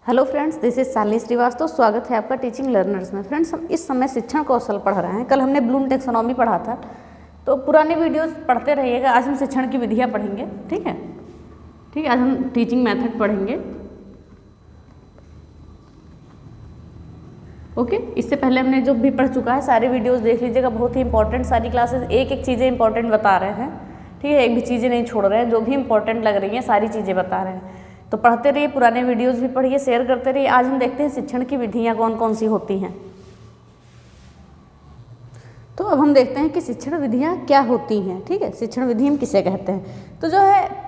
Hello friends, this is Shalini Srivastava. स्वागत है आपका टीचिंग लर्नर्स में। फ्रेंड्स, हम इस समय शिक्षण कौशल पढ़ रहे हैं। कल हमने ब्लूम टेक्सोनॉमी पढ़ा था, तो पुराने वीडियोस पढ़ते रहिएगा। आज हम शिक्षण की विधियाँ पढ़ेंगे। ठीक है, आज हम टीचिंग मेथड पढ़ेंगे। ओके, इससे पहले हमने जो भी पढ़ चुका है सारे वीडियोस देख लीजिएगा। बहुत ही इंपॉर्टेंट, सारी क्लासेस एक एक चीज़ें इंपॉर्टेंट बता रहे हैं। ठीक है, एक भी चीज़ें नहीं छोड़ रहे हैं, जो भी इंपॉर्टेंट लग रही हैं सारी चीज़ें बता रहे हैं। तो पढ़ते रहिए, पुराने वीडियोस भी पढ़िए, शेयर करते रहिए। आज हम देखते हैं शिक्षण की विधियाँ कौन कौन सी होती हैं। तो अब हम देखते हैं कि शिक्षण विधियाँ क्या होती हैं। ठीक है, शिक्षण विधि हम किसे कहते हैं। तो जो है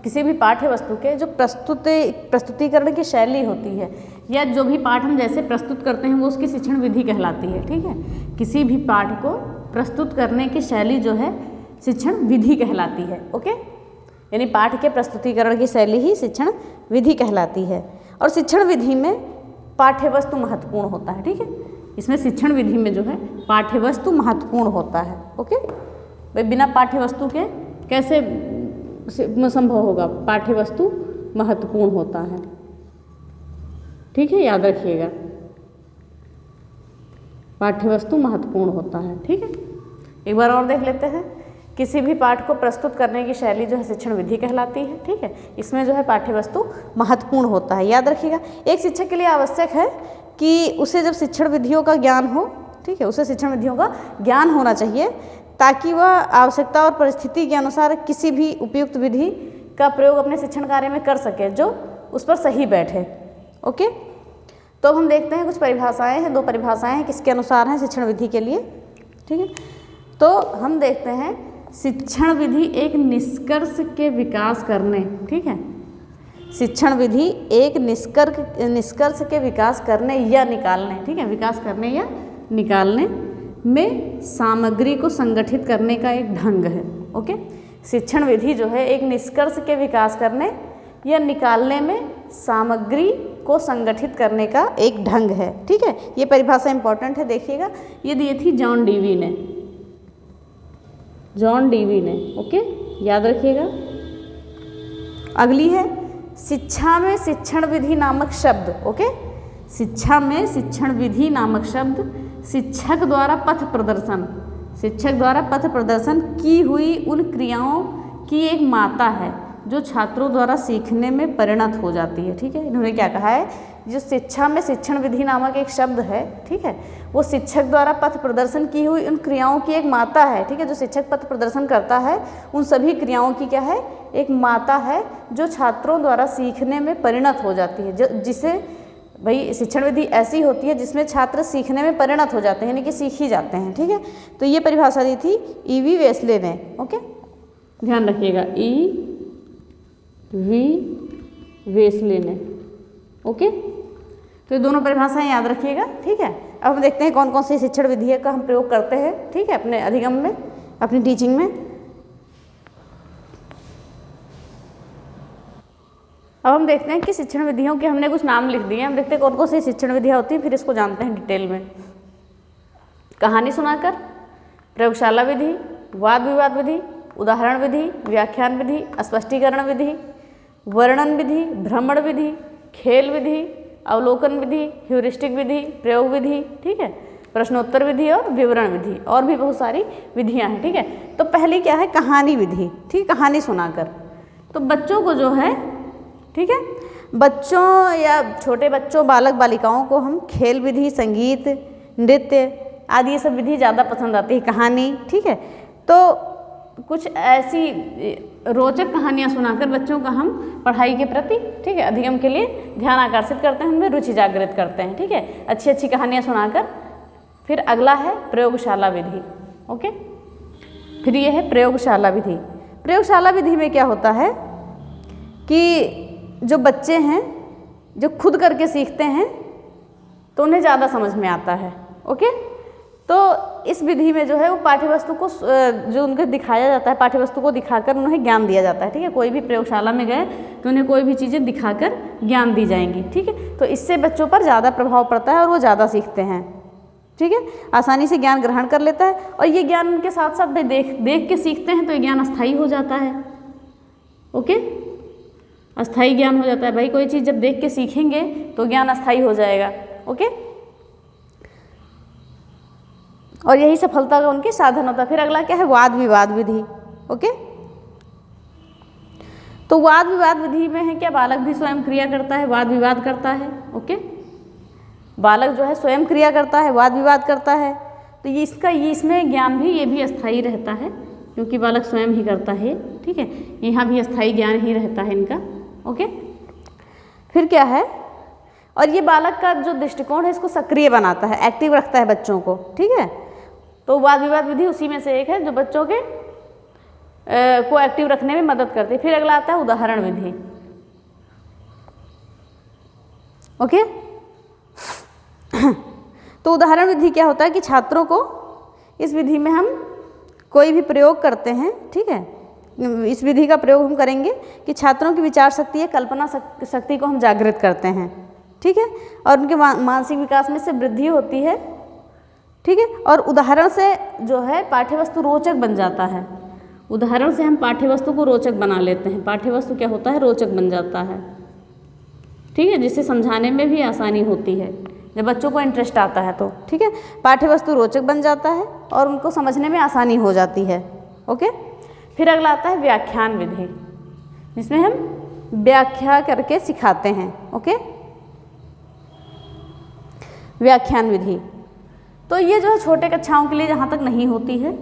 किसी भी पाठ्य वस्तु के जो प्रस्तुतिकरण की शैली होती है, या जो भी पाठ हम जैसे प्रस्तुत करते हैं वो उसकी शिक्षण विधि कहलाती है। ठीक है, किसी भी पाठ को प्रस्तुत करने की शैली जो है शिक्षण विधि कहलाती है। ओके, यानी पाठ के प्रस्तुतिकरण की शैली ही शिक्षण विधि कहलाती है। और शिक्षण विधि में पाठ्य वस्तु महत्वपूर्ण होता है। ठीक है, इसमें शिक्षण विधि में जो है पाठ्य वस्तु महत्वपूर्ण होता है। ओके भाई, बिना पाठ्य वस्तु के कैसे संभव होगा? पाठ्य वस्तु महत्वपूर्ण होता है। ठीक है, याद रखिएगा, पाठ्य वस्तु महत्वपूर्ण होता है। ठीक है, एक बार और देख लेते हैं। किसी भी पाठ को प्रस्तुत करने की शैली जो है शिक्षण विधि कहलाती है। ठीक है, इसमें जो है पाठ्य वस्तु महत्वपूर्ण होता है। याद रखिएगा, एक शिक्षक के लिए आवश्यक है कि उसे जब शिक्षण विधियों का ज्ञान हो, ठीक है, उसे शिक्षण विधियों का ज्ञान होना चाहिए, ताकि वह आवश्यकता और परिस्थिति के अनुसार किसी भी उपयुक्त विधि का प्रयोग अपने शिक्षण कार्य में कर सके जो उस पर सही बैठे। ओके, तो हम देखते हैं कुछ परिभाषाएं हैं, 2 परिभाषाएं हैं किसके अनुसार हैं शिक्षण विधि के लिए। ठीक है, तो हम देखते हैं शिक्षण विधि एक निष्कर्ष के विकास करने, ठीक है, शिक्षण विधि एक निष्कर्ष के विकास करने या निकालने, ठीक है, विकास करने या निकालने में सामग्री को संगठित करने का एक ढंग है। ओके, शिक्षण विधि जो है एक निष्कर्ष के विकास करने या निकालने में सामग्री को संगठित करने का एक ढंग है। ठीक है, ये परिभाषा इंपॉर्टेंट है, देखिएगा। ये दी थी जॉन डीवी ने। ओके, याद रखिएगा। अगली है शिक्षा में शिक्षण विधि नामक शब्द। ओके, शिक्षा में शिक्षण विधि नामक शब्द शिक्षक द्वारा पथ प्रदर्शन की हुई उन क्रियाओं की एक मात्रा है जो छात्रों द्वारा सीखने में परिणत हो जाती है। ठीक है, इन्होंने क्या कहा है, जो शिक्षा में शिक्षण विधि नामक एक शब्द है, ठीक है, वो शिक्षक द्वारा पथ प्रदर्शन की हुई उन क्रियाओं की एक मात्रा है। ठीक है, जो शिक्षक पथ प्रदर्शन करता है उन सभी क्रियाओं की क्या है, एक मात्रा है जो छात्रों द्वारा सीखने में परिणत हो जाती है। जिसे भाई शिक्षण विधि ऐसी होती है जिसमें छात्र सीखने में परिणत हो जाते हैं, यानी कि सीख ही जाते हैं। ठीक है, तो ये परिभाषा दी थी E.V. वेस्ले ने। ओके, ध्यान रखिएगा, E.V. वेस्ले ने। ओके, तो ये दोनों परिभाषाएं याद रखिएगा। ठीक है, अब हम देखते हैं कौन कौन सी शिक्षण विधियों का हम प्रयोग करते हैं। ठीक है, अपने अधिगम में, अपनी टीचिंग में। अब हम देखते हैं कि शिक्षण विधियों के हमने कुछ नाम लिख दिए। हम देखते हैं कौन कौन सी शिक्षण विधियाँ होती हैं, फिर इसको जानते हैं डिटेल में। कहानी सुनाकर, प्रयोगशाला विधि, वाद विवाद विधि, उदाहरण विधि, व्याख्यान विधि, स्पष्टीकरण विधि, वर्णन विधि, भ्रमण विधि, खेल विधि, अवलोकन विधि, ह्यूरिस्टिक विधि, प्रयोग विधि, ठीक है, प्रश्नोत्तर विधि और विवरण विधि, और भी बहुत सारी विधियाँ हैं। ठीक है, तो पहली क्या है, कहानी विधि। ठीक, कहानी सुनाकर। तो बच्चों को जो है, ठीक है, बच्चों या छोटे बच्चों, बालक बालिकाओं को हम खेल विधि, संगीत, नृत्य आदि ये सब विधि ज़्यादा पसंद आती है, कहानी। ठीक है, तो कुछ ऐसी रोचक कहानियाँ सुनाकर बच्चों का हम पढ़ाई के प्रति, ठीक है, अधिगम के लिए ध्यान आकर्षित करते हैं, उनमें रुचि जागृत करते हैं। ठीक है, अच्छी अच्छी कहानियाँ सुनाकर। फिर अगला है प्रयोगशाला विधि। ओके, फिर ये है प्रयोगशाला विधि। प्रयोगशाला विधि में क्या होता है कि जो बच्चे हैं जो खुद करके सीखते हैं तो उन्हें ज़्यादा समझ में आता है। ओके, तो इस विधि में जो है वो पाठ्यवस्तु को जो उनको दिखाया जाता है, पाठ्यवस्तु को दिखाकर उन्हें ज्ञान दिया जाता है। ठीक है, कोई भी प्रयोगशाला में गए तो उन्हें कोई भी चीज़ें दिखाकर ज्ञान दी जाएंगी। ठीक है, तो इससे बच्चों पर ज़्यादा प्रभाव पड़ता है और वो ज़्यादा सीखते हैं। ठीक है, आसानी से ज्ञान ग्रहण कर लेता है, और ये ज्ञान उनके साथ साथ देख के सीखते हैं तो ये ज्ञान अस्थायी हो जाता है। ओके, अस्थाई ज्ञान हो जाता है। भाई कोई चीज़ जब देख के सीखेंगे तो ज्ञान अस्थाई हो जाएगा। ओके, और यही सफलता का उनके साधन होता है। फिर अगला क्या है, वाद विवाद विधि। ओके, तो वाद विवाद विधि में है क्या, बालक भी स्वयं क्रिया करता है, वाद विवाद करता है। ओके, बालक जो है स्वयं क्रिया करता है, वाद विवाद करता है, तो ये इसमें ज्ञान भी, ये भी अस्थाई रहता है क्योंकि बालक स्वयं ही करता है। ठीक है, यहाँ भी अस्थाई ज्ञान ही रहता है इनका। ओके, फिर क्या है, और ये बालक का जो दृष्टिकोण है इसको सक्रिय बनाता है, एक्टिव रखता है बच्चों को। ठीक है, तो वाद विवाद विधि उसी में से एक है जो बच्चों के को एक्टिव रखने में मदद करती है। फिर अगला आता है उदाहरण विधि। ओके, तो उदाहरण विधि क्या होता है कि छात्रों को, इस विधि में हम कोई भी प्रयोग करते हैं। ठीक है, इस विधि का प्रयोग हम करेंगे कि छात्रों की विचार शक्ति है, कल्पना शक्ति को हम जागृत करते हैं। ठीक है, और उनके मानसिक विकास में से वृद्धि होती है। ठीक है, और उदाहरण से जो है पाठ्यवस्तु रोचक बन जाता है। उदाहरण से हम पाठ्यवस्तु को रोचक बना लेते हैं। पाठ्यवस्तु क्या होता है, रोचक बन जाता है। ठीक है, जिससे समझाने में भी आसानी होती है जब बच्चों को इंटरेस्ट आता है तो। ठीक है, पाठ्यवस्तु रोचक बन जाता है और उनको समझने में आसानी हो जाती है। ओके, फिर अगला आता है व्याख्यान विधि, जिसमें हम व्याख्या करके सिखाते हैं। ओके, व्याख्यान विधि तो ये जो है छोटे कक्षाओं के लिए जहाँ तक नहीं होती है।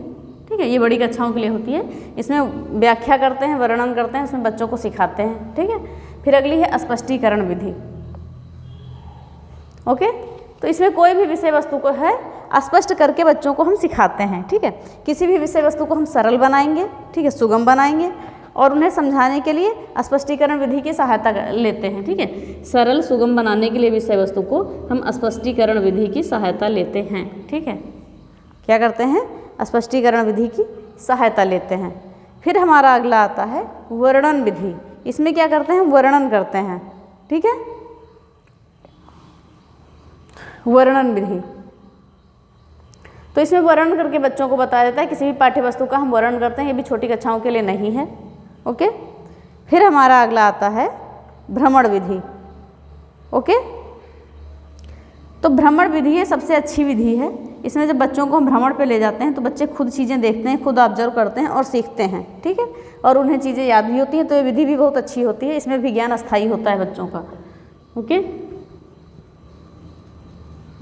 ठीक है, ये बड़ी कक्षाओं के लिए होती है। इसमें व्याख्या करते हैं, वर्णन करते हैं, इसमें बच्चों को सिखाते हैं। ठीक है, फिर अगली है स्पष्टीकरण विधि। ओके, तो इसमें कोई भी विषय वस्तु को है स्पष्ट करके बच्चों को हम सिखाते हैं। ठीक है, किसी भी विषय वस्तु को हम सरल बनाएंगे, ठीक है, सुगम बनाएंगे और उन्हें समझाने के लिए स्पष्टीकरण विधि की सहायता लेते हैं। ठीक है, सरल सुगम बनाने के लिए विषय वस्तु को हम स्पष्टीकरण विधि की सहायता लेते हैं। ठीक है, क्या करते हैं, स्पष्टीकरण विधि की सहायता लेते हैं। फिर हमारा अगला आता है वर्णन विधि। इसमें क्या करते हैं, वर्णन करते हैं। ठीक है, वर्णन विधि तो इसमें वर्णन करके बच्चों को बताया जाता है। किसी भी पाठ्य वस्तु का हम वर्णन करते हैं, ये भी छोटी कक्षाओं के लिए नहीं है। ओके, फिर हमारा अगला आता है भ्रमण विधि। ओके, तो भ्रमण विधि है सबसे अच्छी विधि है। इसमें जब बच्चों को हम भ्रमण पे ले जाते हैं तो बच्चे खुद चीज़ें देखते हैं, खुद ऑब्जर्व करते हैं और सीखते हैं। ठीक है, और उन्हें चीज़ें याद भी होती हैं, तो ये विधि भी बहुत अच्छी होती है। इसमें भी ज्ञान अस्थायी होता है बच्चों का। ओके,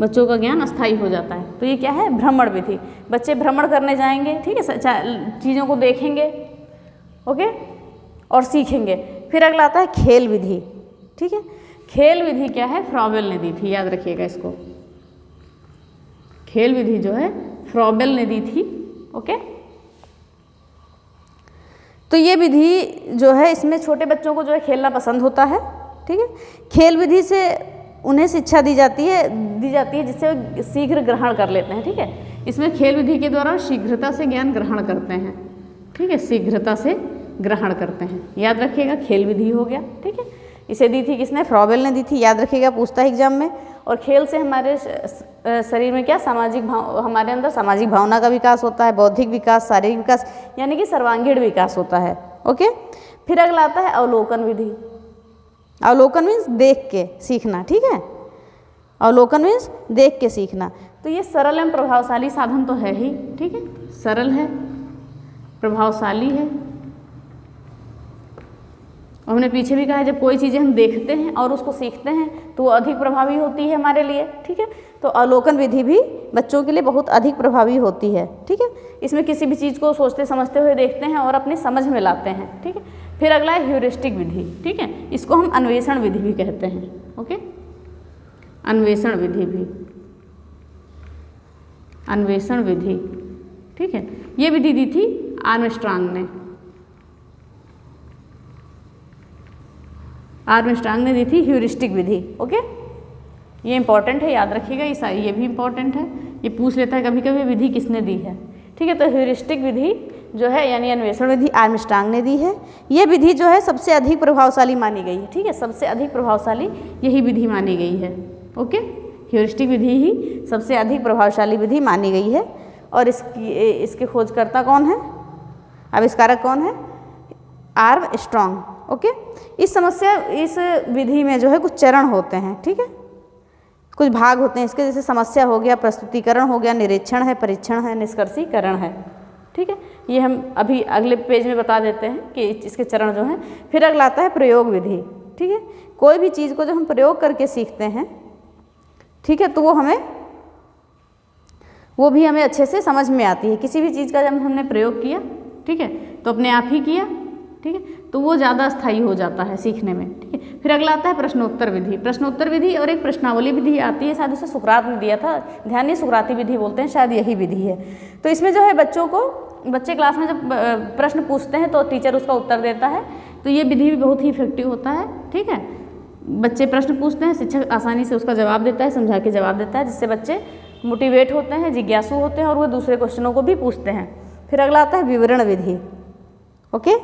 बच्चों का ज्ञान अस्थायी हो जाता है। तो ये क्या है, भ्रमण विधि। बच्चे भ्रमण करने जाएंगे, ठीक है, चीज़ों को देखेंगे, ओके, और सीखेंगे। फिर अगला आता है खेल विधि। ठीक है, खेल विधि क्या है, फ्रॉबेल ने दी थी, याद रखिएगा इसको। खेल विधि जो है फ्रॉबेल ने दी थी। ओके, तो ये विधि जो है इसमें छोटे बच्चों को जो है खेलना पसंद होता है। ठीक है, खेल विधि से उन्हें शिक्षा दी जाती है जिससे वो शीघ्र ग्रहण कर लेते हैं। ठीक है, इसमें खेल विधि के द्वारा शीघ्रता से ज्ञान ग्रहण करते हैं। ठीक है, शीघ्रता से ग्रहण करते हैं, याद रखिएगा, खेल विधि हो गया। ठीक है, इसे दी थी किसने, फ्रॉबेल ने दी थी, याद रखिएगा, पूछता है एग्जाम में। और खेल से हमारे शरीर में क्या, हमारे अंदर सामाजिक भावना का विकास होता है, बौद्धिक विकास, शारीरिक विकास, यानी कि सर्वांगीण विकास होता है। ओके, फिर अगला आता है अवलोकन विधि। अवलोकन मीन्स देख के सीखना। ठीक है, अवलोकन मीन्स देख के सीखना। तो ये सरल एवं प्रभावशाली साधन तो है ही। ठीक है, सरल है, प्रभावशाली है। और हमने पीछे भी कहा है, जब कोई चीज़ें हम देखते हैं और उसको सीखते हैं तो वो अधिक प्रभावी होती है हमारे लिए। ठीक है, तो अवलोकन विधि भी बच्चों के लिए बहुत अधिक प्रभावी होती है। ठीक है, इसमें किसी भी चीज़ को सोचते समझते हुए देखते हैं और अपनी समझ में लाते हैं। ठीक है, फिर अगला है ह्यूरिस्टिक विधि। ठीक है, इसको हम अन्वेषण विधि भी कहते हैं। ओके, अन्वेषण विधि भी, अन्वेषण विधि। ठीक है, ये विधि दी थी आर्मस्ट्रांग ने। आर्मस्ट्रांग ने दी थी ह्यूरिस्टिक विधि। ओके, ये इंपॉर्टेंट है, याद रखिएगा, ये भी इंपॉर्टेंट है, ये पूछ लेता है कभी कभी विधि किसने दी है। ठीक है, तो ह्यूरिस्टिक विधि जो है यानी अन्वेषण विधि आर्मस्ट्रांग ने दी है। ये विधि जो है सबसे अधिक प्रभावशाली मानी गई है। ठीक है, सबसे अधिक प्रभावशाली यही विधि मानी गई है। ओके, ह्यूरिस्टिक विधि ही सबसे अधिक प्रभावशाली विधि मानी गई है। और इसके खोजकर्ता कौन है, आविष्कारक कौन है, आर्मस्ट्रांग। ओके। इस विधि में जो है कुछ चरण होते हैं, ठीक है, कुछ भाग होते हैं इसके, जैसे समस्या हो गया, प्रस्तुतिकरण हो गया, निरीक्षण है, परीक्षण है, निष्कर्षीकरण है, ठीक है। ये हम अभी अगले पेज में बता देते हैं कि इसके चरण जो हैं। फिर अगला आता है प्रयोग विधि, ठीक है। कोई भी चीज़ को जब हम प्रयोग करके सीखते हैं, ठीक है, तो वो भी हमें अच्छे से समझ में आती है। किसी भी चीज़ का जब हमने प्रयोग किया, ठीक है, तो अपने आप ही किया, ठीक है, तो वो ज़्यादा स्थायी हो जाता है सीखने में, ठीक है। फिर अगला आता है प्रश्नोत्तर विधि। प्रश्नोत्तर विधि और एक प्रश्नावली विधि आती है, शायद उसे सुकरात ने दिया था, ध्यान नहीं, सुकराती विधि बोलते हैं, शायद यही विधि है। तो इसमें जो है बच्चे क्लास में जब प्रश्न पूछते हैं तो टीचर उसका उत्तर देता है, तो ये विधि भी बहुत ही इफेक्टिव होता है, ठीक है। बच्चे प्रश्न पूछते हैं, शिक्षक आसानी से उसका जवाब देता है, समझा के जवाब देता है, जिससे बच्चे मोटिवेट होते हैं, जिज्ञासु होते हैं और वो दूसरे क्वेश्चनों को भी पूछते हैं। फिर अगला आता है विवरण विधि, ओके।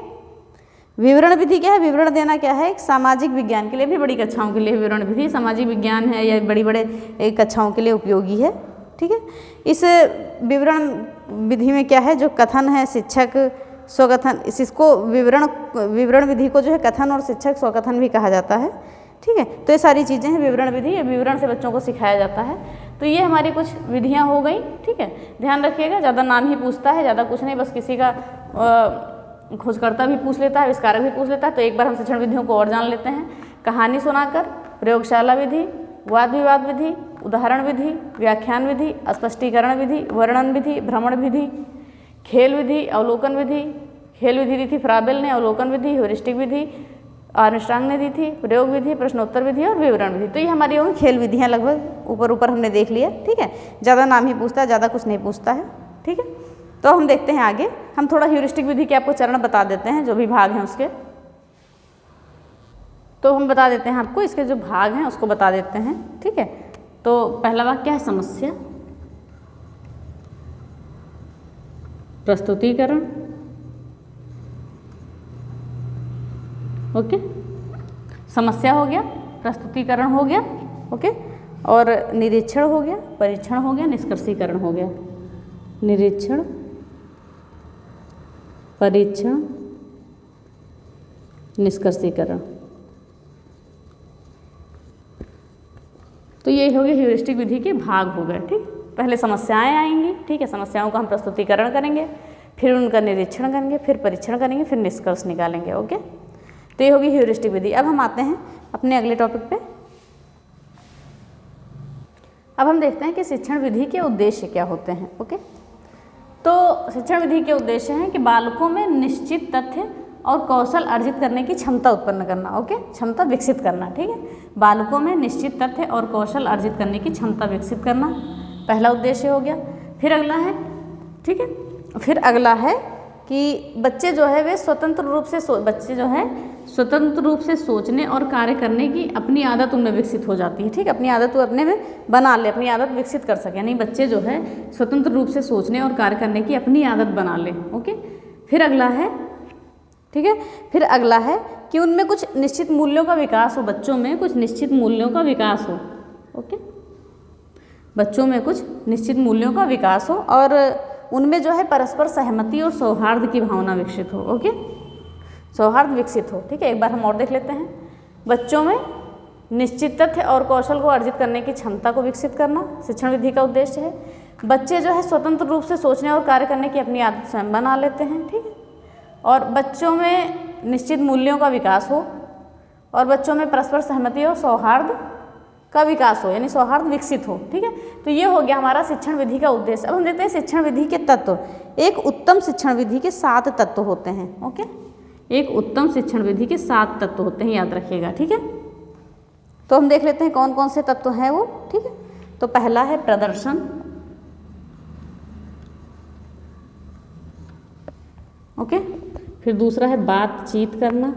विवरण विधि क्या है? विवरण देना क्या है? एक सामाजिक विज्ञान के लिए भी, बड़ी कक्षाओं के लिए विवरण विधि सामाजिक विज्ञान है या बड़ी कक्षाओं के लिए उपयोगी है, ठीक है। इस विवरण विधि में क्या है, जो कथन है, शिक्षक स्वकथन, इसको विवरण विधि को जो है कथन और शिक्षक स्वकथन भी कहा जाता है, ठीक है। तो ये सारी चीज़ें हैं विवरण विधि, ये विवरण से बच्चों को सिखाया जाता है। तो ये हमारी कुछ विधियाँ हो गई, ठीक है। ध्यान रखिएगा, ज़्यादा नाम ही पूछता है, ज़्यादा कुछ नहीं, बस किसी का खोजकर्ता भी पूछ लेता है, आविष्कारक भी पूछ लेता है। तो एक बार हम शिक्षण विधियों को और जान लेते हैं। कहानी सुनाकर, प्रयोगशाला विधि, वाद विवाद विधि, उदाहरण विधि, व्याख्यान विधि, स्पष्टीकरण विधि, वर्णन विधि, भ्रमण विधि, खेल विधि, अवलोकन विधि। खेल विधि दी थी फ्राबेल ने, अवलोकन विधि ह्यूरिस्टिक विधि आर्मस्ट्रांग ने दी थी, प्रयोग विधि, प्रश्नोत्तर विधि और विवरण विधि। तो ये हमारी होगी खेल विधियाँ, लगभग ऊपर हमने देख लिया, ठीक है। ज़्यादा नाम ही पूछता है, ज़्यादा कुछ नहीं पूछता है, ठीक है। तो हम देखते हैं आगे, हम थोड़ा ह्यूरिस्टिक विधि के आपको चरण बता देते हैं, जो भी भाग हैं उसके। तो हम बता देते हैं आपको, इसके जो भाग हैं उसको बता देते हैं, ठीक है। तो पहला वाक्य क्या है? समस्या, प्रस्तुतिकरण, ओके, समस्या हो गया, प्रस्तुतिकरण हो गया, ओके, और निरीक्षण हो गया, परीक्षण हो गया, निष्कर्षीकरण हो गया। निरीक्षण, परीक्षण, निष्कर्षीकरण। तो ये हो गए ह्यूरिस्टिक विधि के भाग हो गए, ठीक। पहले समस्याएं आएंगी, ठीक है, समस्याओं का हम प्रस्तुतिकरण करेंगे, फिर उनका निरीक्षण करेंगे, फिर परीक्षण करेंगे, फिर निष्कर्ष निकालेंगे, ओके। तो ये होगी ह्यूरिस्टिक विधि। अब हम आते हैं अपने अगले टॉपिक पे। अब हम देखते हैं कि शिक्षण विधि के उद्देश्य क्या होते हैं, ओके। तो शिक्षण विधि के उद्देश्य हैं कि बालकों में निश्चित तथ्य और कौशल अर्जित करने की क्षमता उत्पन्न करना, ओके, क्षमता विकसित करना, ठीक है। बालकों में निश्चित तथ्य और कौशल अर्जित करने की क्षमता विकसित करना पहला उद्देश्य हो गया। फिर अगला है, ठीक है, फिर अगला है कि बच्चे जो है वे स्वतंत्र रूप से सोचने और कार्य करने की अपनी आदत उनमें विकसित हो जाती है, ठीक है। अपनी आदत वो अपने में बना ले, अपनी आदत विकसित कर सके, यानी बच्चे जो है स्वतंत्र रूप से सोचने और कार्य करने की अपनी आदत बना ले, ओके। फिर अगला है, ठीक है, फिर अगला है कि उनमें कुछ निश्चित मूल्यों का विकास हो, बच्चों में कुछ निश्चित मूल्यों का विकास हो, ओके, बच्चों में कुछ निश्चित मूल्यों का विकास हो और उनमें जो है परस्पर सहमति और सौहार्द की भावना विकसित हो, ओके, सौहार्द विकसित हो, ठीक है। एक बार हम और देख लेते हैं। बच्चों में निश्चित तथ्य और कौशल को अर्जित करने की क्षमता को विकसित करना शिक्षण विधि का उद्देश्य है। बच्चे जो है स्वतंत्र रूप से सोचने और कार्य करने की अपनी आदत स्वयं बना लेते हैं, ठीक है। और बच्चों में निश्चित मूल्यों का विकास हो और बच्चों में परस्पर सहमति और सौहार्द का विकास हो, यानी सौहार्द विकसित हो, ठीक है। तो ये हो गया हमारा शिक्षण विधि का उद्देश्य। अब हम देखते हैं शिक्षण विधि के तत्व। एक उत्तम शिक्षण विधि के 7 तत्व होते हैं, ओके। एक उत्तम शिक्षण विधि के 7 तत्व होते हैं, याद रखिएगा, ठीक है। तो हम देख लेते हैं कौन कौन से तत्व हैं वो, ठीक है। तो पहला है प्रदर्शन, ओके। फिर दूसरा है बातचीत करना,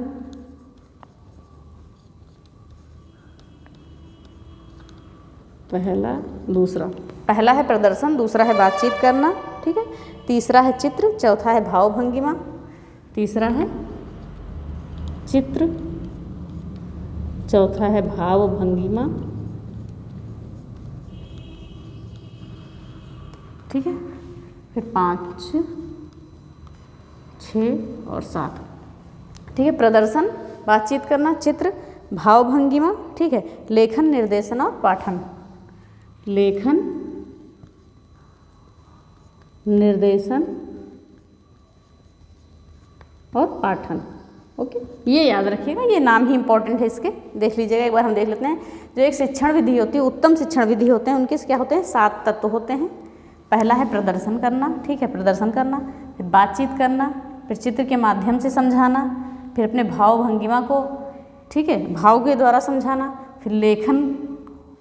पहला है प्रदर्शन, दूसरा है बातचीत करना, ठीक है। तीसरा है चित्र, चौथा है भावभंगिमा, तीसरा है चित्र, चौथा है भावभंगिमा, ठीक है। फिर 5, 6 और 7, ठीक है। प्रदर्शन, बातचीत करना, चित्र, भाव भंगिमा, ठीक है, लेखन, निर्देशन और पाठन। लेखन, निर्देशन और पाठन। ओके, ये याद रखिएगा, ये नाम ही इंपॉर्टेंट है इसके, देख लीजिएगा एक बार। हम देख लेते हैं, जो एक शिक्षण विधि होती है, उत्तम शिक्षण विधि होते हैं, उनके क्या होते हैं, 7 तत्व होते हैं। पहला है प्रदर्शन करना, ठीक है, प्रदर्शन करना, फिर बातचीत करना, फिर चित्र के माध्यम से समझाना, फिर अपने भाव भंगिमा को, ठीक है, भाव के द्वारा समझाना, फिर लेखन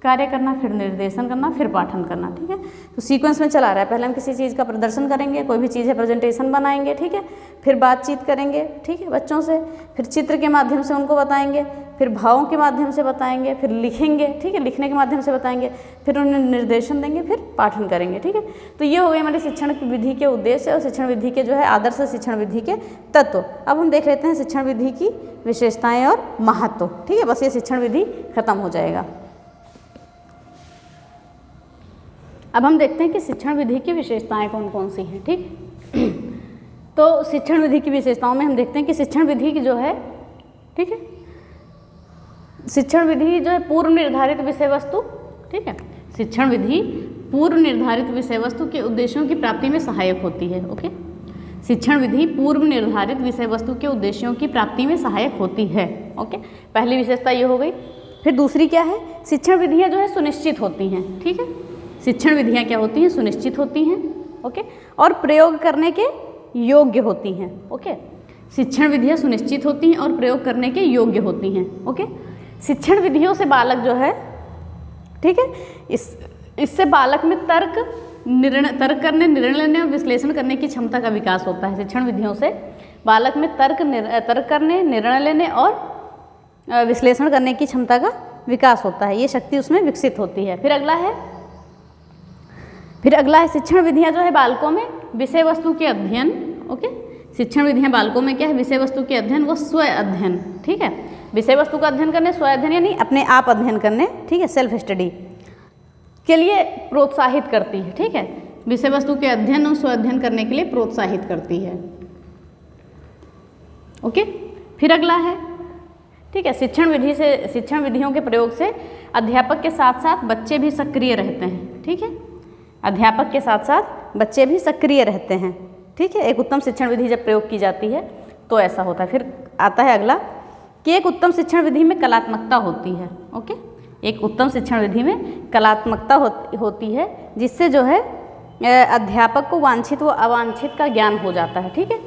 कार्य करना, फिर निर्देशन करना, फिर पाठन करना, ठीक है। तो सीक्वेंस में चला रहा है, पहले हम किसी चीज़ का प्रदर्शन करेंगे, कोई भी चीज़ है प्रेजेंटेशन बनाएंगे, ठीक है, फिर बातचीत करेंगे, ठीक है, बच्चों से, फिर चित्र के माध्यम से उनको बताएंगे, फिर भावों के माध्यम से बताएंगे, फिर लिखेंगे, ठीक है, लिखने के माध्यम से बताएंगे, फिर उन्हें निर्देशन देंगे, फिर पाठन करेंगे, ठीक है। तो ये हो गए हमारे शिक्षण की विधि के उद्देश्य और शिक्षण विधि के जो है आदर्श शिक्षण विधि के तत्व। अब हम देख लेते हैं शिक्षण विधि की विशेषताएं और महत्व, ठीक है, बस ये शिक्षण विधि खत्म हो जाएगा। अब हम देखते हैं कि शिक्षण विधि की विशेषताएं कौन कौन सी हैं, ठीक है। तो शिक्षण विधि की विशेषताओं में हम देखते हैं कि शिक्षण विधि की जो है, ठीक है, शिक्षण विधि जो है पूर्व निर्धारित विषय वस्तु, ठीक है, शिक्षण विधि पूर्व निर्धारित विषय वस्तु के उद्देश्यों की प्राप्ति में सहायक होती है। ओके, शिक्षण विधि पूर्व निर्धारित विषय वस्तु के उद्देश्यों की प्राप्ति में सहायक होती है। ओके, पहली विशेषता ये हो गई। फिर दूसरी क्या है, शिक्षण विधियाँ जो है सुनिश्चित होती हैं, ठीक है, शिक्षण विधियाँ क्या होती हैं, सुनिश्चित होती हैं। ओके, और प्रयोग करने के योग्य होती हैं। ओके, शिक्षण विधियाँ सुनिश्चित होती हैं और प्रयोग करने के योग्य होती हैं। ओके, शिक्षण विधियों से बालक जो है, ठीक है, इससे बालक में तर्क करने, निर्णय लेने और विश्लेषण करने की क्षमता का विकास होता है। शिक्षण विधियों से बालक में तर्क करने, निर्णय लेने और विश्लेषण करने की क्षमता का विकास होता है, ये शक्ति उसमें विकसित होती है। फिर अगला है शिक्षण विधियाँ जो है बालकों में विषय वस्तु के अध्ययन। ओके, शिक्षण विधियाँ बालकों में क्या है, विषय वस्तु के अध्ययन व स्व अध्ययन, ठीक है, विषय वस्तु का अध्ययन करने, स्व अध्ययन यानी अपने आप अध्ययन करने, ठीक है, सेल्फ स्टडी के लिए प्रोत्साहित करती है। ठीक है, विषय वस्तु के अध्ययन और स्व अध्ययन करने के लिए प्रोत्साहित करती है। ओके, फिर अगला है, ठीक है, शिक्षण विधियों के प्रयोग से अध्यापक के साथ साथ बच्चे भी सक्रिय रहते हैं। ठीक है, अध्यापक के साथ साथ बच्चे भी सक्रिय रहते हैं। ठीक है, एक उत्तम शिक्षण विधि जब प्रयोग की जाती है तो ऐसा होता है। फिर आता है अगला कि एक उत्तम शिक्षण विधि में कलात्मकता होती है। ओके, एक उत्तम शिक्षण विधि में कलात्मकता होती है, जिससे जो है अध्यापक को वांछित व अवांछित का ज्ञान हो जाता है। ठीक है,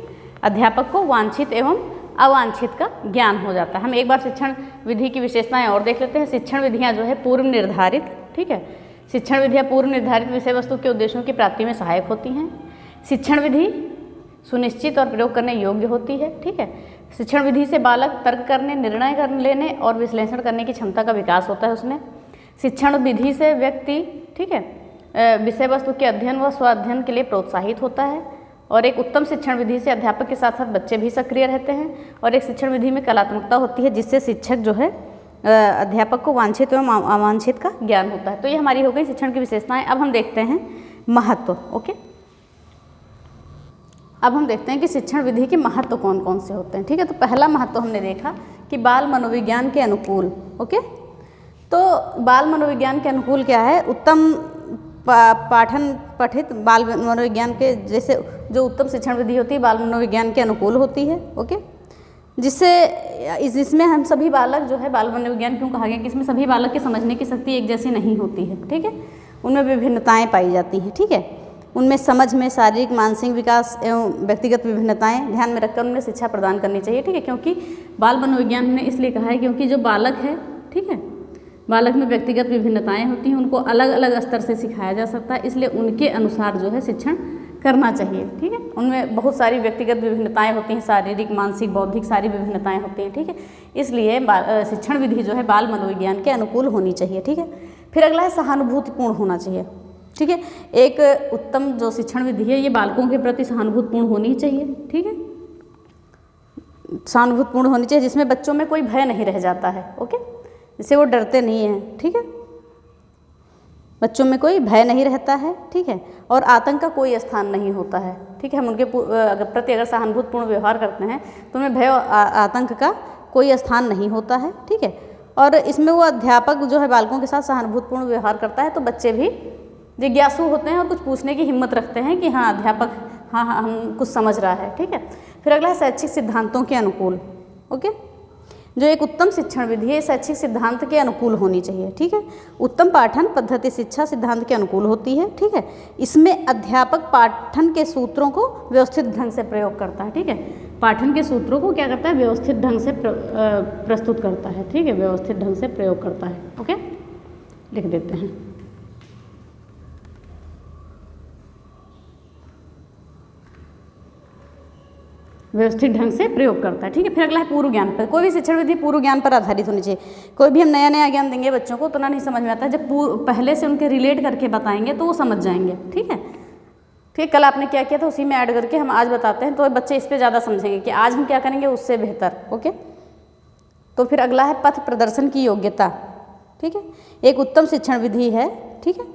अध्यापक को वांछित एवं अवांछित का ज्ञान हो जाता है। हम एक बार शिक्षण विधि की विशेषताएं और देख लेते हैं। शिक्षण विधियां जो है पूर्व निर्धारित, ठीक है, शिक्षण विधियां पूर्व निर्धारित विषय वस्तु के उद्देश्यों की प्राप्ति में सहायक होती हैं। शिक्षण विधि सुनिश्चित और प्रयोग करने योग्य होती है। ठीक है, शिक्षण विधि से बालक तर्क करने, निर्णय कर लेने और विश्लेषण करने की क्षमता का विकास होता है उसमें। शिक्षण विधि से व्यक्ति, ठीक है, विषय वस्तु के अध्ययन व स्व अध्ययन के लिए प्रोत्साहित होता है। और एक उत्तम शिक्षण विधि से अध्यापक के साथ साथ बच्चे भी सक्रिय रहते हैं। और एक शिक्षण विधि में कलात्मकता होती है, जिससे शिक्षक जो है अध्यापक को वांछित एवं अवांछित का ज्ञान होता है। तो ये हमारी हो गई शिक्षण की विशेषताएं। अब हम देखते हैं महत्व। ओके, अब हम देखते हैं कि शिक्षण विधि के महत्व कौन कौन से होते हैं। ठीक है, तो पहला महत्व हमने देखा कि बाल मनोविज्ञान के अनुकूल। ओके, तो बाल मनोविज्ञान के अनुकूल क्या है, उत्तम पाठन पठित बाल मनोविज्ञान के, जैसे जो उत्तम शिक्षण विधि होती है बाल मनोविज्ञान के अनुकूल होती है। ओके, जिससे इसमें हम सभी बालक जो है, बाल मनोविज्ञान क्यों कहा गया कि इसमें सभी बालक की समझने की शक्ति एक जैसी नहीं होती है। ठीक है, उनमें विभिन्नताएं पाई जाती हैं। ठीक है, उनमें समझ में शारीरिक मानसिक विकास एवं व्यक्तिगत विभिन्नताएं ध्यान में रखकर उन्हें शिक्षा प्रदान करनी चाहिए। ठीक है, क्योंकि बाल मनोविज्ञान ने इसलिए कहा है क्योंकि जो बालक है, ठीक है, बालक में व्यक्तिगत विभिन्नताएं होती हैं, उनको अलग अलग स्तर से सिखाया जा सकता है, इसलिए उनके अनुसार जो है शिक्षण करना चाहिए। ठीक है, उनमें बहुत सारी व्यक्तिगत विभिन्नताएं होती हैं, शारीरिक मानसिक बौद्धिक सारी विभिन्नताएं होती हैं। ठीक है, इसलिए शिक्षण विधि जो है बाल मनोविज्ञान के अनुकूल होनी चाहिए। ठीक है, फिर अगला है सहानुभूतिपूर्ण होना चाहिए। ठीक है, एक उत्तम जो शिक्षण विधि है ये बालकों के प्रति सहानुभूतिपूर्ण होनी चाहिए। ठीक है, सहानुभूतिपूर्ण होनी चाहिए, जिसमें बच्चों में कोई भय नहीं रह जाता है। ओके, जिससे वो डरते नहीं हैं। ठीक है, बच्चों में कोई भय नहीं रहता है। ठीक है, और आतंक का कोई स्थान नहीं होता है। ठीक है, हम उनके प्रति अगर सहानुभूतिपूर्ण व्यवहार करते हैं तो उनमें भय और आतंक का कोई स्थान नहीं होता है, ठीक है। और इसमें वो अध्यापक जो है बालकों के साथ सहानुभूतिपूर्ण व्यवहार करता है, तो बच्चे भी जिज्ञासु होते हैं और कुछ पूछने की हिम्मत रखते हैं कि हाँ अध्यापक हाँ हम कुछ समझ रहा है, ठीक है। फिर अगला है शैक्षिक सिद्धांतों के अनुकूल। ओके, जो एक उत्तम शिक्षण विधि है शैक्षिक सिद्धांत के अनुकूल होनी चाहिए, ठीक है। उत्तम पाठन पद्धति शिक्षा सिद्धांत के अनुकूल होती है, ठीक है। इसमें अध्यापक पाठन के सूत्रों को व्यवस्थित ढंग से प्रयोग करता है, ठीक है। पाठन के सूत्रों को क्या करता है, व्यवस्थित ढंग से प्रस्तुत करता है, ठीक है, व्यवस्थित ढंग से प्रयोग करता है। ओके, लिख देते हैं। व्यवस्थित ढंग से प्रयोग करता है, ठीक है। फिर अगला है पूर्व ज्ञान पर। कोई भी शिक्षण विधि पूर्व ज्ञान पर आधारित होनी चाहिए। कोई भी हम नया नया ज्ञान देंगे बच्चों को तो ना नहीं समझ में आता है, जब पहले से उनके रिलेट करके बताएंगे तो वो समझ जाएंगे, ठीक है। ठीक, कल आपने क्या किया था उसी में ऐड करके हम आज बताते हैं, तो बच्चे इस पर ज़्यादा समझेंगे कि आज हम क्या करेंगे उससे बेहतर। ओके, तो फिर अगला है पथ प्रदर्शन की योग्यता, ठीक है। एक उत्तम शिक्षण विधि है, ठीक है।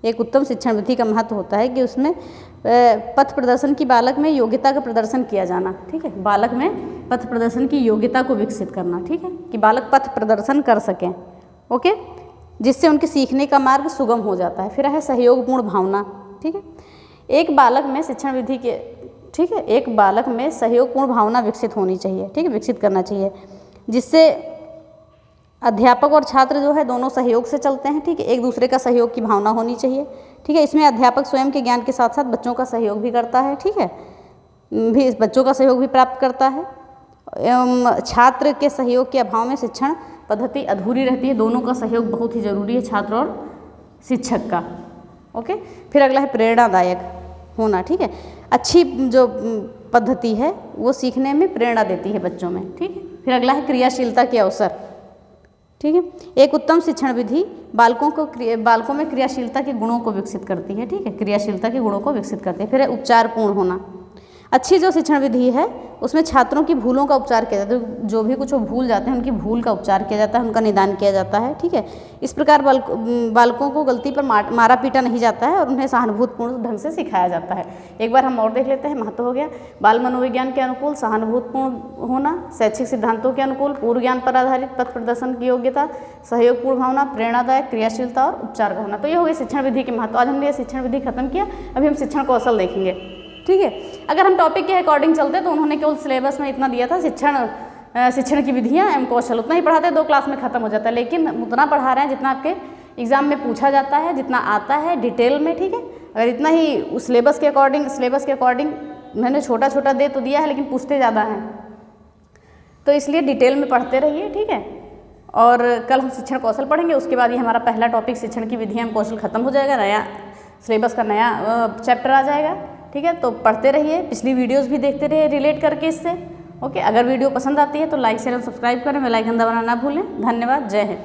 एक उत्तम शिक्षण विधि का महत्व होता है कि उसमें पथ प्रदर्शन की बालक में योग्यता का प्रदर्शन किया जाना, ठीक है। बालक में पथ प्रदर्शन की योग्यता को विकसित करना, ठीक है, कि बालक पथ प्रदर्शन कर सकें। ओके, जिससे उनके सीखने का मार्ग सुगम हो जाता है। फिर है सहयोगपूर्ण भावना, ठीक है। एक बालक में शिक्षण विधि के, ठीक है, एक बालक में सहयोगपूर्ण भावना विकसित होनी चाहिए, ठीक है, विकसित करना चाहिए, जिससे अध्यापक और छात्र जो है दोनों सहयोग से चलते हैं, ठीक है। एक दूसरे का सहयोग की भावना होनी चाहिए, ठीक है। इसमें अध्यापक स्वयं के ज्ञान के साथ साथ बच्चों का सहयोग भी करता है, ठीक है, भी बच्चों का सहयोग भी प्राप्त करता है। एवं छात्र के सहयोग के अभाव में शिक्षण पद्धति अधूरी रहती है। दोनों का सहयोग बहुत ही जरूरी है, छात्र और शिक्षक का। ओके, फिर अगला है प्रेरणादायक होना, ठीक है। अच्छी जो पद्धति है वो सीखने में प्रेरणा देती है बच्चों में, ठीक है। फिर अगला है क्रियाशीलता के अवसर, ठीक है। एक उत्तम शिक्षण विधि बालकों में क्रियाशीलता के गुणों को विकसित करती है, ठीक है, क्रियाशीलता के गुणों को विकसित करती है। फिर है उपचारपूर्ण होना। अच्छी जो शिक्षण विधि है उसमें छात्रों की भूलों का उपचार किया जाता है। जो भी कुछ वो भूल जाते हैं उनकी भूल का उपचार किया जाता है, उनका निदान किया जाता है, ठीक है। इस प्रकार बालकों को गलती पर मारा पीटा नहीं जाता है और उन्हें सहानुभूतिपूर्ण ढंग से सिखाया जाता है। एक बार हम और देख लेते हैं। महत्व हो गया बाल मनोविज्ञान के अनुकूल, सहानुभूतिपूर्ण होना, शैक्षिक सिद्धांतों के अनुकूल, पूर्व ज्ञान पर आधारित, पथ प्रदर्शन की योग्यता, सहयोगपूर्ण भावना, प्रेरणादायक, क्रियाशीलता और उपचार का होना। तो ये हो गई शिक्षण विधि के महत्व। आज हमने ये शिक्षण विधि खत्म किया, अभी हम शिक्षण कौशल देखेंगे, ठीक है। अगर हम टॉपिक के अकॉर्डिंग चलते तो उन्होंने केवल सिलेबस में इतना दिया था, शिक्षण की विधियां एवं कौशल, उतना ही पढ़ाते, 2 क्लास में खत्म हो जाता है। लेकिन उतना पढ़ा रहे हैं जितना आपके एग्जाम में पूछा जाता है, जितना आता है डिटेल में, ठीक है। अगर इतना ही उस सिलेबस के अकॉर्डिंग मैंने छोटा छोटा दे तो दिया है, लेकिन पूछते ज़्यादा हैं, तो इसलिए डिटेल में पढ़ते रहिए, ठीक है। और कल हम शिक्षण कौशल पढ़ेंगे, उसके बाद ये हमारा पहला टॉपिक शिक्षण की विधियां एवं कौशल खत्म हो जाएगा, नया सिलेबस का नया चैप्टर आ जाएगा, ठीक है। तो पढ़ते रहिए, पिछली वीडियोस भी देखते रहिए रिलेट करके इससे। ओके, अगर वीडियो पसंद आती है तो लाइक शेयर और सब्सक्राइब करें, बेल आइकन दबाना ना भूलें। धन्यवाद, जय हिंद।